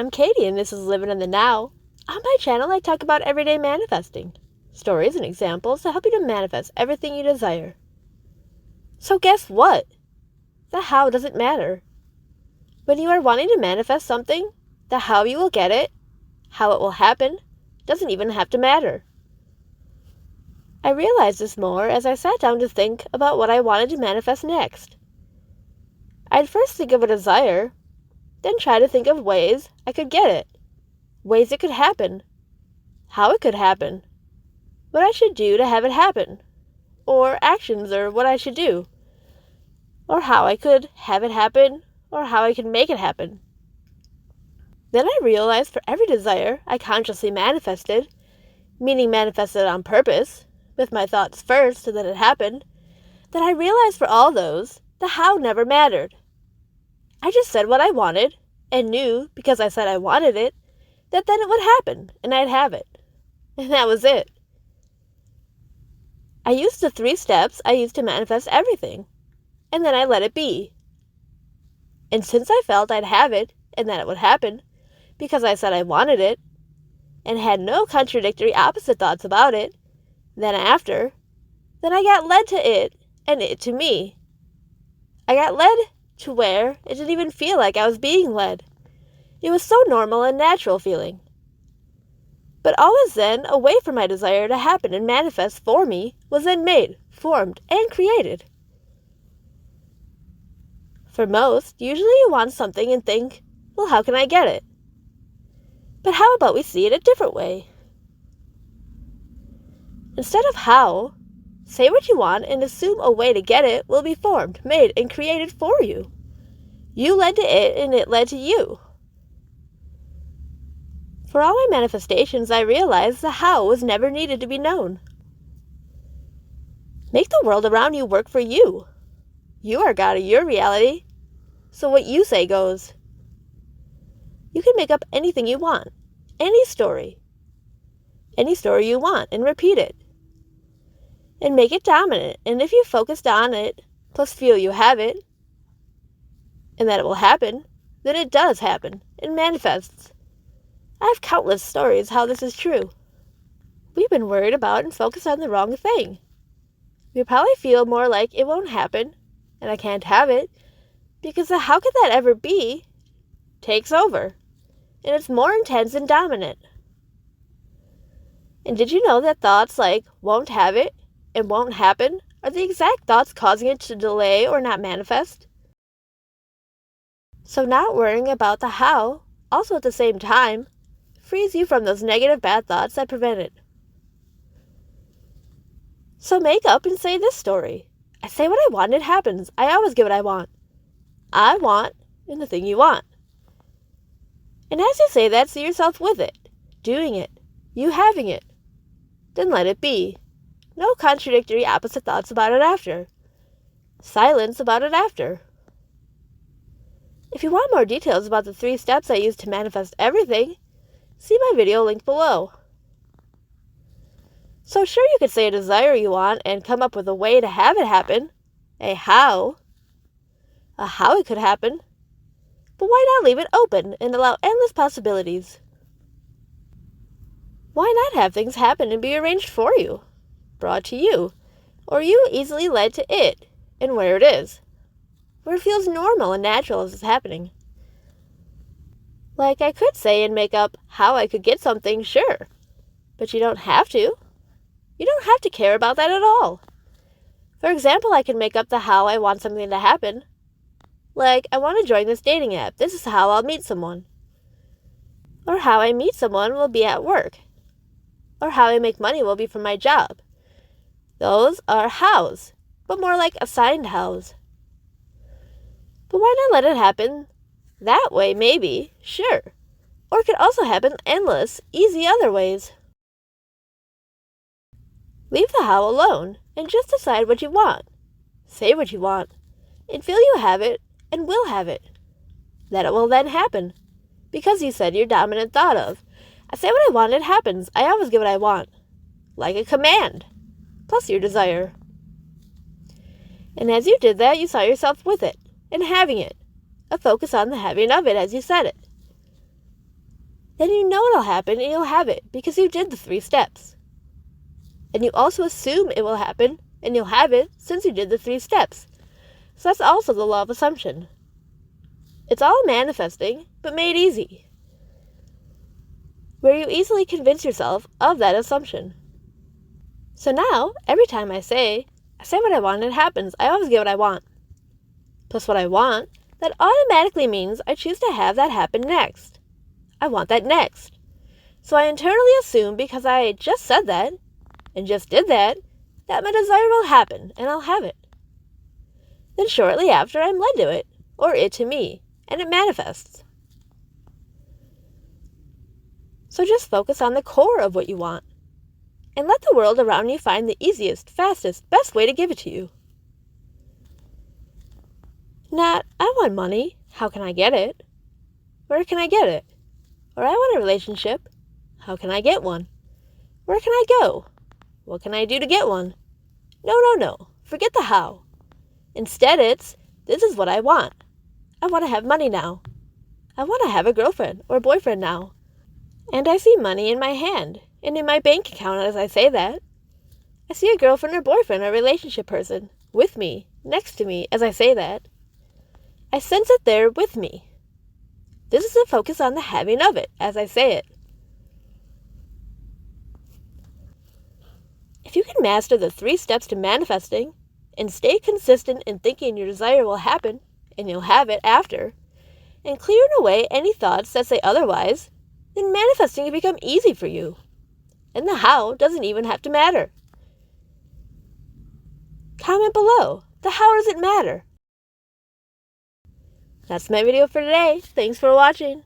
I'm Katie and this is Living in the Now. On my channel, I talk about everyday manifesting, stories and examples to help you to manifest everything you desire. So guess what? The how doesn't matter. When you are wanting to manifest something, the how you will get it, how it will happen, doesn't even have to matter. I realized this more as I sat down to think about what I wanted to manifest next. I'd first think of a desire, then try to think of ways I could get it, ways it could happen, how it could happen, what I should do to have it happen, or actions or what I should do, or how I could have it happen, or how I could make it happen. Then I realized for every desire I consciously manifested, meaning manifested on purpose, with my thoughts first so that it happened, that I realized for all those, the how never mattered. I just said what I wanted, and knew, because I said I wanted it, that then it would happen, and I'd have it. And that was it. I used the 3 steps I used to manifest everything, and then I let it be. And since I felt I'd have it, and that it would happen, because I said I wanted it, and had no contradictory opposite thoughts about it, then I got led to it, and it to me. I got led to where it didn't even feel like I was being led. It was so normal and natural feeling. But always then, a way for my desire to happen and manifest for me was then made, formed, and created. For most, usually you want something and think, well, how can I get it? But how about we see it a different way? Instead of how, say what you want and assume a way to get it will be formed, made, and created for you. You led to it and it led to you. For all my manifestations, I realized the how was never needed to be known. Make the world around you work for you. You are God of your reality, so what you say goes. You can make up anything you want, any story you want, and repeat it. And make it dominant, and if you focused on it, plus feel you have it, and that it will happen, then it does happen, and manifests. I have countless stories how this is true. We've been worried about and focused on the wrong thing. We probably feel more like it won't happen, and I can't have it, because the how could that ever be takes over, and it's more intense and dominant. And did you know that thoughts like won't have it and won't happen are the exact thoughts causing it to delay or not manifest? So not worrying about the how, also at the same time, frees you from those negative bad thoughts that prevent it. So make up and say this story. I say what I want, it happens. I always get what I want. I want, and the thing you want. And as you say that, see yourself with it, doing it, you having it. Then let it be. No contradictory opposite thoughts about it after. Silence about it after. If you want more details about the 3 steps I use to manifest everything, see my video linked below. So sure, you could say a desire you want and come up with a way to have it happen, a how it could happen, but why not leave it open and allow endless possibilities? Why not have things happen and be arranged for you, brought to you, or you easily led to it and where it is, where it feels normal and natural as it's happening? Like I could say and make up how I could get something, sure, but you don't have to. You don't have to care about that at all. For example, I can make up the how I want something to happen. Like, I want to join this dating app. This is how I'll meet someone. Or how I meet someone will be at work. Or how I make money will be from my job. Those are hows, but more like assigned hows. But why not let it happen that way, maybe, sure. Or it could also happen endless, easy other ways. Leave the how alone, and just decide what you want. Say what you want, and feel you have it, and will have it. That it will then happen, because you said your dominant thought of, I say what I want, it happens. I always get what I want. Like a command, plus your desire. And as you did that, you saw yourself with it, and having it. A focus on the having of it as you said it. then you know it'll happen and you'll have it because you did the 3 steps. And you also assume it will happen and you'll have it since you did the 3 steps. So that's also the law of assumption. It's all manifesting, but made easy, where you easily convince yourself of that assumption. So now, every time I say what I want and it happens. I always get what I want. Plus what I want, that automatically means I choose to have that happen next. I want that next. So I internally assume because I just said that, and just did that my desire will happen and I'll have it. Then shortly after I'm led to it, or it to me, and it manifests. So just focus on the core of what you want, and let the world around you find the easiest, fastest, best way to give it to you. Not, I want money, how can I get it? Where can I get it? Or I want a relationship, how can I get one? Where can I go? What can I do to get one? No, forget the how. Instead it's, this is what I want. I want to have money now. I want to have a girlfriend or boyfriend now. And I see money in my hand and in my bank account as I say that. I see a girlfriend or boyfriend or relationship person with me, next to me as I say that. I sense it there with me. This is a focus on the having of it as I say it. If you can master the 3 steps to manifesting and stay consistent in thinking your desire will happen and you'll have it after, and clearing away any thoughts that say otherwise, then manifesting can become easy for you. And the how doesn't even have to matter. Comment below, the how does it matter? That's my video for today. Thanks for watching.